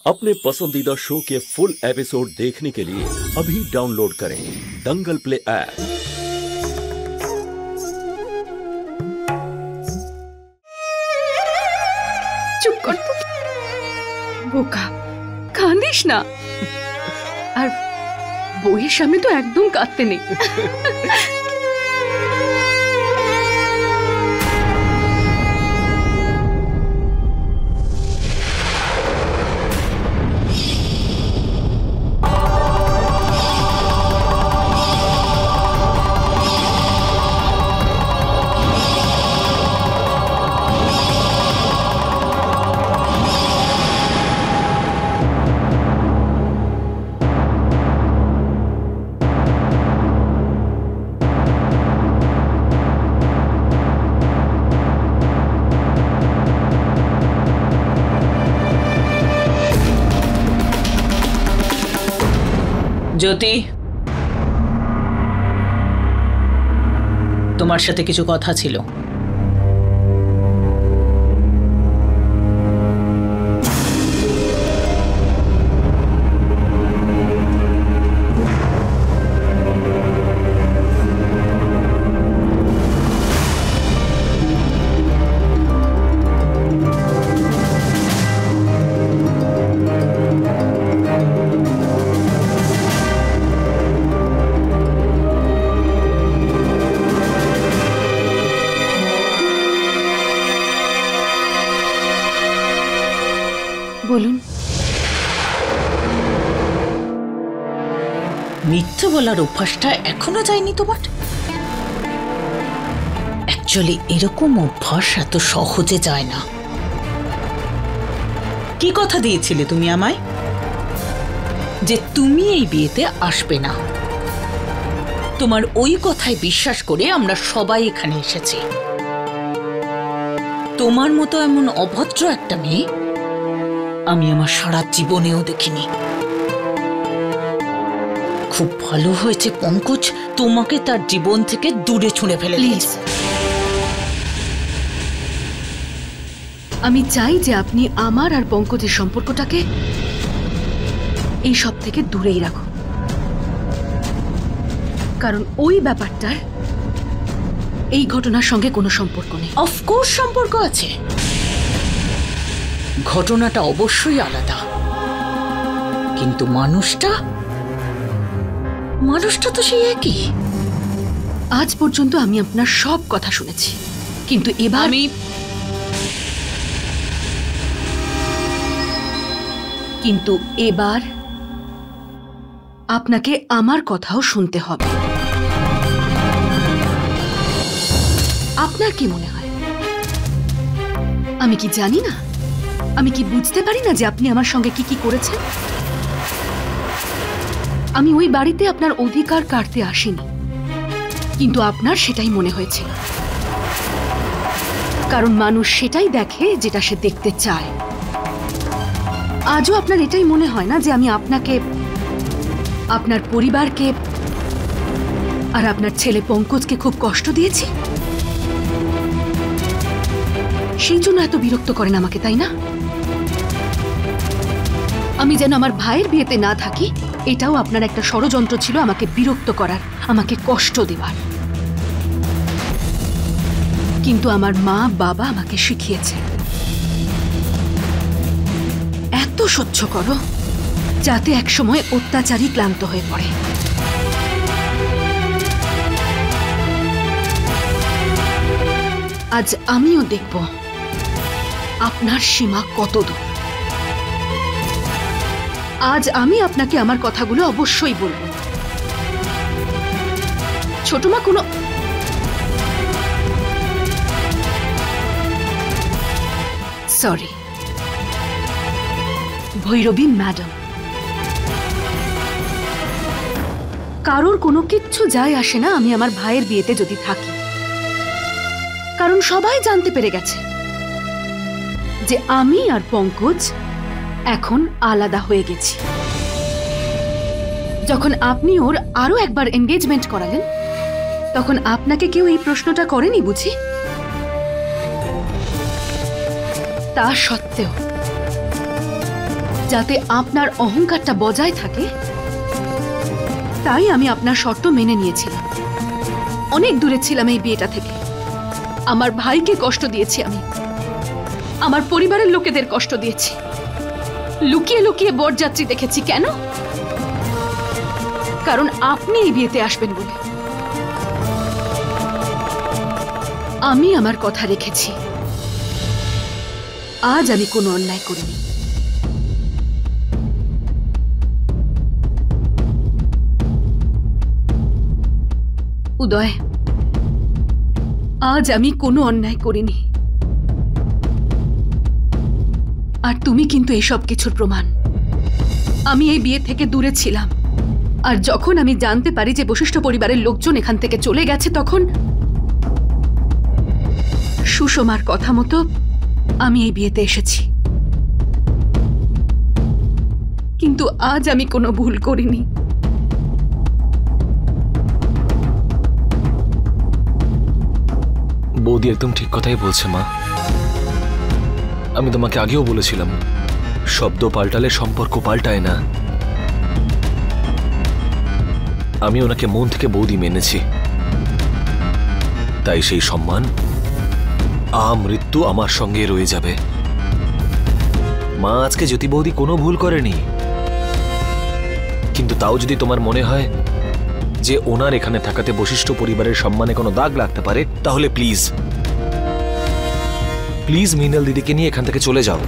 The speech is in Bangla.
अपने पसंदीदा शो के फुल एपिसोड देखने के लिए अभी डाउनलोड करें दंगल प्ले ऐप। চুপ কর তো বোকা, কাঁদিস না। আর বইয়ের সামনে তো একদম কাঁদতে নেই। জ্যোতি, তোমার সাথে কিছু কথা ছিল। বলুন। মিথ্যে বলার অভ্যাসটা এখনো যায়নি তোমার? অ্যাকচুয়ালি এরকম অভ্যাস এত সহজে যায় না। কি কথা দিয়েছিলে তুমি আমায়? যে তুমি এই বিয়েতে আসবে না। তোমার ওই কথায় বিশ্বাস করে আমরা সবাই এখানে এসেছি। তোমার মতো এমন অভদ্র একটা মেয়ে আমি আমার সারা জীবনেও দেখিনি। খুব ভালো হয়েছে পঙ্কজ তোমাকে তার জীবন থেকে দূরে ছুঁড়ে ফেলে দিয়েছে। আমি চাই যে আপনি আমার আর পঙ্কজের সম্পর্কটাকে এই সব থেকে দূরেই রাখুন, কারণ ওই ব্যাপারটার এই ঘটনার সঙ্গে কোনো সম্পর্ক নেই। অফকোর্স সম্পর্ক আছে, ঘটনাটা অবশ্যই আলাদা, কিন্তু মানুষটা তো সেই একই। আজ পর্যন্ত আমি আপনার সব কথা শুনেছি, কিন্তু এবার আপনাকে আমার কথাও শুনতে হবে। আপনার কি মনে হয় আমি কি জানি না? আমি কি বুঝতে পারি না যে আপনি আমার সঙ্গে কি কি করেছেন? আমি ওই বাড়িতে আপনার অধিকার কাটতে আসিনি, কিন্তু আপনার সেটাই মনে হয়েছিল, কারণ মানুষ সেটাই দেখে যেটা সে দেখতে চায়। আজও আপনার এটাই মনে হয় না যে আমি আপনাকে, আপনার পরিবারকে আর আপনার ছেলে পঙ্কজকে খুব কষ্ট দিয়েছি? সেই জন্য এত বিরক্ত করেন আমাকে, তাই না? আমি যেন আমার ভাইয়ের বিয়েতে না থাকি, এটাও আপনার একটা ষড়যন্ত্র ছিল আমাকে বিরক্ত করার, আমাকে কষ্ট দেওয়ার। কিন্তু আমার মা বাবা আমাকে শিখিয়েছে এত সহ্য করো যাতে একসময় অত্যাচারী ক্লান্ত হয়ে পড়ে। আজ আমিও দেখব আপনার সীমা কত দূর। আজ আমি আপনাকে আমার কথাগুলো অবশ্যই বলবো। ছোট মা কোনো সরি ভৈরবী ম্যাডাম, কারোর কোনো কিচ্ছু যায় আসে না আমি আমার ভাইয়ের বিয়েতে যদি থাকি, কারণ সবাই জানতে পেরে গেছে যে আমি আর পঙ্কজ এখন আলাদা হয়ে গেছি। যখন আপনি ওর আরো একবার এনগেজমেন্ট করালেন, তখন আপনাকে কেউ এই প্রশ্নটা করেনি বুঝি? তা সত্ত্বেও যাতে আপনার অহংকারটা বজায় থাকে, তাই আমি আপনার শর্ত মেনে নিয়েছিলাম। অনেক দূরে ছিলাম এই বিয়েটা থেকে। আমার ভাইকে কষ্ট দিয়েছি আমি, আমার পরিবারের লোকেদের কষ্ট দিয়েছি, লুকিয়ে লুকিয়ে বরযাত্রী দেখেছি। কেন? কারণ আপনি এই বিয়েতে আসবেন বলে। আমি আমার কথা রেখেছি। আজ আমি কোনো অন্যায় করিনি। উদয়, আজ আমি কোনো অন্যায় করিনি। আর তুমি কিন্তু এসব কিছুর প্রমাণ। আমি এই বিয়ে থেকে দূরে ছিলাম, আর যখন আমি জানতে পারি যে বশিষ্ঠ পরিবারের লোকজন এখান থেকে চলে গেছে, তখন সুষমার কথা মতো আমি এই বিয়েতে এসেছি। কিন্তু আজ আমি কোনো ভুল করিনি। বৌদি একদম ঠিক কথাই বলছে মা। আমি তোমাকে আগেও বলেছিলাম, শব্দ পাল্টালে সম্পর্ক পাল্টায় না। আমি ওনাকে মন থেকে বৌদি মেনেছি, তাই সেই সম্মান মৃত্যু আমার সঙ্গে রয়ে যাবে। মা, আজকে জ্যোতি বৌদি কোনো ভুল করেনি, কিন্তু তাও যদি তোমার মনে হয় যে ওনার এখানে থাকাতে বশিষ্ঠ পরিবারের সম্মানে কোনো দাগ লাগতে পারে, তাহলে প্লিজ প্লিজ মৃণাল দিদিকে নিয়ে এখান থেকে চলে যাও।